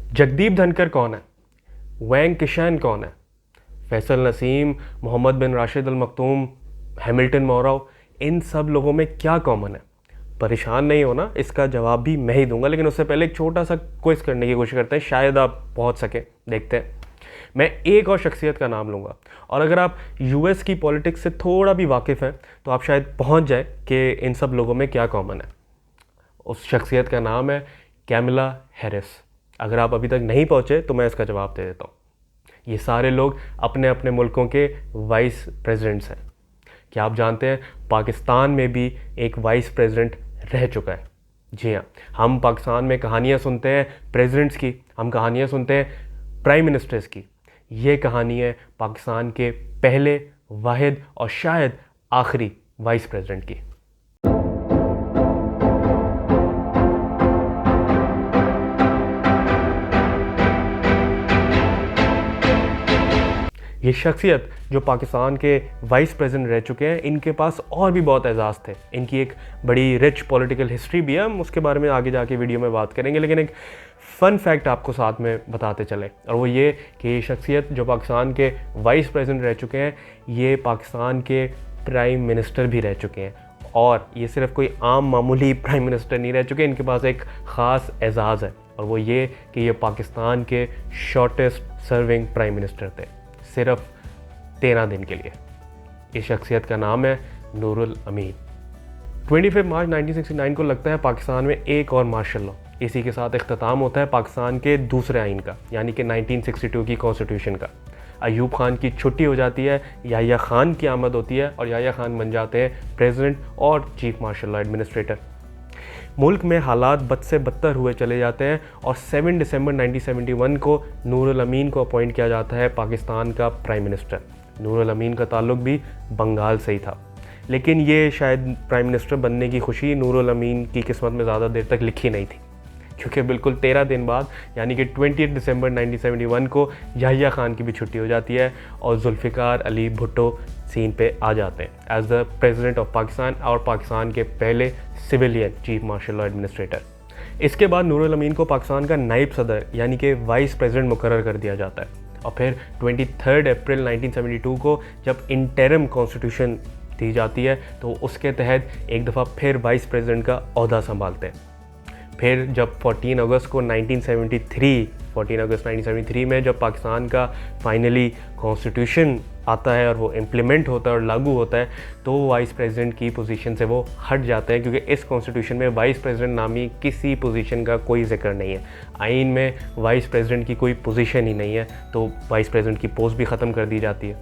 जगदीप धनकर कौन है? वैंग किशन कौन है? फैसल नसीम, मोहम्मद बिन राशिद अल मखदूम, हैमिल्टन मौरव, इन सब लोगों में क्या कॉमन है? परेशान नहीं होना, इसका जवाब भी मैं ही दूंगा, लेकिन उससे पहले एक छोटा सा क्विज करने की कोशिश करते हैं, शायद आप पहुंच सके। देखते हैं। मैं एक और शख्सियत का नाम लूँगा और अगर आप यूएस की पॉलिटिक्स से थोड़ा भी वाकिफ़ हैं तो आप शायद पहुंच जाए कि इन सब लोगों में क्या कॉमन है। उस शख्सियत का नाम है कैमला हैरिस। अगर आप अभी तक नहीं पहुंचे तो मैं इसका जवाब दे देता हूँ। ये सारे लोग अपने अपने मुल्कों के वाइस प्रेसिडेंट्स हैं। क्या आप जानते हैं पाकिस्तान में भी एक वाइस प्रेसिडेंट रह चुका है? जी हाँ, हम पाकिस्तान में कहानियाँ सुनते हैं प्रेसिडेंट्स की, हम कहानियाँ सुनते हैं प्राइम मिनिस्टर्स की। ये कहानी है पाकिस्तान के पहले, वाहिद और शायद आखिरी वाइस प्रेसिडेंट की। ये शख्सियत जो पाकिस्तान के वाइस प्रेसिडेंट रह चुके हैं, इनके पास और भी बहुत एजाज़ थे। इनकी एक बड़ी रिच पॉलिटिकल हिस्ट्री भी है, हम उसके बारे में आगे जाके वीडियो में बात करेंगे। लेकिन एक फ़न फैक्ट आपको साथ में बताते चले, और वो ये कि ये शख्सियत जो पाकिस्तान के वाइस प्रेसिडेंट रह चुके हैं, ये पाकिस्तान के प्राइम मिनिस्टर भी रह चुके हैं। और ये सिर्फ कोई आम मामूली प्राइम मिनिस्टर नहीं रह चुके, इनके पास एक ख़ास एजाज़ है, और वो ये कि ये पाकिस्तान के शॉर्टेस्ट सर्विंग प्राइम मिनिस्टर थे, सिर्फ 13 दिन के लिए। इस शख्सियत का नाम है नूरुल अमीन। 25 मार्च 1969 को लगता है पाकिस्तान में एक और मार्शल लॉ। इसी के साथ इख्तिताम होता है पाकिस्तान के दूसरे आइन का, यानी कि 1962 की कॉन्स्टिट्यूशन का। अयूब खान की छुट्टी हो जाती है, याह्या खान की आमद होती है और याह्या खान बन जाते हैं प्रेसिडेंट और चीफ मार्शल लॉ एडमिनिस्ट्रेटर। मुल्क में हालात बद से बदतर हुए चले जाते हैं और 7 दिसंबर 1971 को नूरुल अमीन को अपॉइंट किया जाता है पाकिस्तान का प्राइम मिनिस्टर। नूरुल अमीन का ताल्लुक भी बंगाल से ही था, लेकिन ये शायद प्राइम मिनिस्टर बनने की खुशी नूरुल अमीन की किस्मत में ज़्यादा देर तक लिखी नहीं थी, क्योंकि बिल्कुल 13 दिन बाद यानी कि 20 दिसंबर 1971 को याह्या खान की भी छुट्टी हो जाती है और जुल्फ़िकार अली भुट्टो सीन पे आ जाते हैं as the president of Pakistan और पाकिस्तान के पहले civilian chief martial law administrator. इसके बाद नूरुल अमीन को पाकिस्तान का नायब सदर यानी कि वाइस प्रेसिडेंट मुकर्रर कर दिया जाता है। और फिर 23 अप्रैल 1972 को जब इंटरिम कॉन्स्टिट्यूशन दी जाती है तो उसके तहत एक दफ़ा फिर वाइस प्रेसिडेंट का ओहदा संभालते हैं। फिर जब 14 अगस्त 1973 में जब पाकिस्तान का फाइनली कॉन्स्टिट्यूशन आता है और वो इम्प्लीमेंट होता है और लागू होता है, तो वाइस प्रेसिडेंट की पोजीशन से वो हट जाते हैं, क्योंकि इस कॉन्स्टिट्यूशन में वाइस प्रेसिडेंट नामी किसी पोजीशन का कोई जिक्र नहीं है। आइन में वाइस प्रेसिडेंट की कोई पोजीशन ही नहीं है, तो वाइस प्रेसिडेंट की पोस्ट भी ख़त्म कर दी जाती है।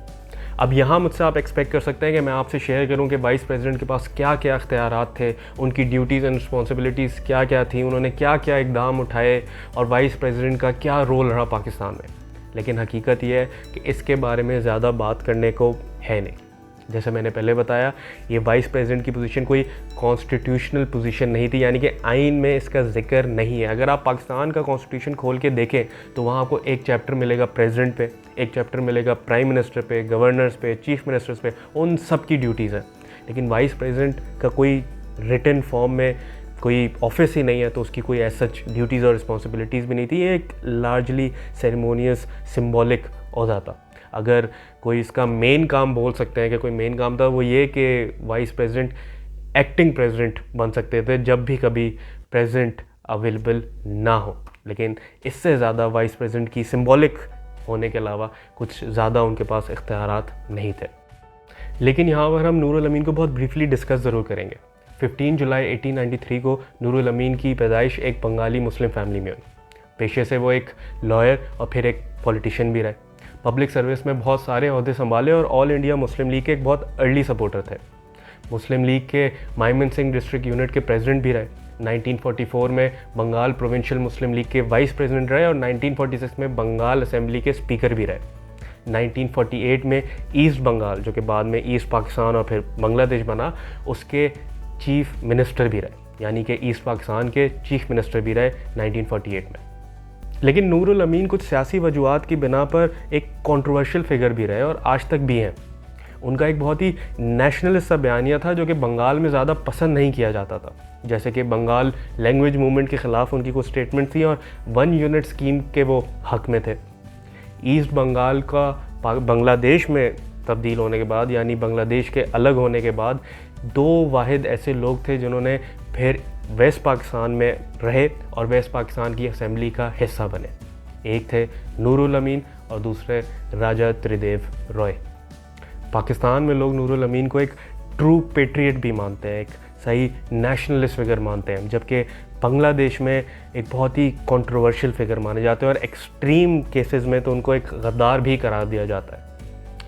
अब यहाँ मुझसे आप एक्सपेक्ट कर सकते हैं कि मैं आपसे शेयर करूँ कि वाइस प्रेसिडेंट के पास क्या क्या इख्तियारात थे, उनकी ड्यूटीज़ एंड रिस्पॉन्सिबिलिटीज़ क्या क्या थी, उन्होंने क्या क्या इकदाम उठाए और वाइस प्रेसिडेंट का क्या रोल रहा पाकिस्तान में। लेकिन हकीकत यह है कि इसके बारे में ज़्यादा बात करने को है नहीं। जैसे मैंने पहले बताया, ये वाइस प्रेसिडेंट की पोजीशन कोई कॉन्स्टिट्यूशनल पोजीशन नहीं थी, यानी कि आइन में इसका जिक्र नहीं है। अगर आप पाकिस्तान का कॉन्स्टिट्यूशन खोल के देखें तो वहाँ आपको एक चैप्टर मिलेगा प्रेसिडेंट पे, एक चैप्टर मिलेगा प्राइम मिनिस्टर पे, गवर्नर्स पे, चीफ मिनिस्टर्स पे, उन सब की ड्यूटीज़ हैं। लेकिन वाइस प्रेसिडेंट का कोई रिटन फॉर्म में कोई ऑफिस ही नहीं है, तो उसकी कोई ऐसा ड्यूटीज़ और रिस्पॉन्सिबिलिटीज़ भी नहीं थी। ये एक लार्जली सेरेमोनियस सिम्बॉलिक ओहदा था। अगर कोई इसका मेन काम बोल सकते हैं कि कोई मेन काम था, वो ये कि वाइस प्रेसिडेंट एक्टिंग प्रेसिडेंट बन सकते थे जब भी कभी प्रेसिडेंट अवेलेबल ना हो। लेकिन इससे ज़्यादा वाइस प्रेसिडेंट की सिंबॉलिक होने के अलावा कुछ ज़्यादा उनके पास इख्तियारात नहीं थे। लेकिन यहाँ पर हम नूरुल अमीन को बहुत ब्रीफली डिस्कस ज़रूर करेंगे। 15 जुलाई 1893 को नूरुल अमीन की पैदाइश एक बंगाली मुस्लिम फैमिली में हुई। पेशे से वो एक लॉयर और फिर एक पॉलिटिशियन भी रहे। पब्लिक सर्विस में बहुत सारे ओहदे संभाले और ऑल इंडिया मुस्लिम लीग के एक बहुत अर्ली सपोर्टर थे। मुस्लिम लीग के माइमनसिंह डिस्ट्रिक्ट यूनिट के प्रेसिडेंट भी रहे। 1944 में बंगाल प्रोविंशियल मुस्लिम लीग के वाइस प्रेसिडेंट रहे और 1946 में बंगाल असेंबली के स्पीकर भी रहे। 1948 में ईस्ट बंगाल, जो कि बाद में ईस्ट पाकिस्तान और फिर बांग्लादेश बना, उसके चीफ मिनिस्टर भी रहे, यानी कि ईस्ट पाकिस्तान के चीफ मिनिस्टर भी रहे 1948 में। लेकिन नूरुल अमीन कुछ सियासी वजूहात की बिना पर एक कंट्रोवर्शियल फिगर भी रहे और आज तक भी हैं। उनका एक बहुत ही नेशनलिस्ट सा बयानिया था जो कि बंगाल में ज़्यादा पसंद नहीं किया जाता था। जैसे कि बंगाल लैंग्वेज मूवमेंट के ख़िलाफ़ उनकी कुछ स्टेटमेंट थी और 1 यूनिट स्कीम के वो हक़ में थे। ईस्ट बंगाल का बांग्लादेश में तब्दील होने के बाद, यानी बांग्लादेश के अलग होने के बाद, 2 वाहिद ऐसे लोग थे जिन्होंने फिर वेस्ट पाकिस्तान में रहे और वेस्ट पाकिस्तान की असेंबली का हिस्सा बने। एक थे नूरुल अमीन और दूसरे राजा त्रिदेव रॉय। पाकिस्तान में लोग नूरुल अमीन को एक ट्रू पेट्रियट भी मानते हैं, एक सही नेशनलिस्ट फिगर मानते हैं, जबकि बांग्लादेश में एक बहुत ही कंट्रोवर्शियल फिगर माने जाते हैं और एक्सट्रीम केसेस में तो उनको एक गद्दार भी करार दिया जाता है।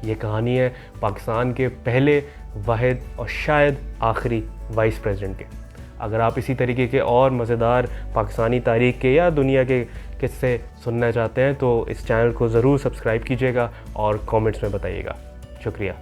ये कहानी है पाकिस्तान के पहले वाहिद और शायद आखिरी वाइस प्रेसिडेंट के। अगर आप इसी तरीके के और मज़ेदार पाकिस्तानी तारीख़ के या दुनिया के किस्से सुनना चाहते हैं तो इस चैनल को ज़रूर सब्सक्राइब कीजिएगा और कमेंट्स में बताइएगा। शुक्रिया।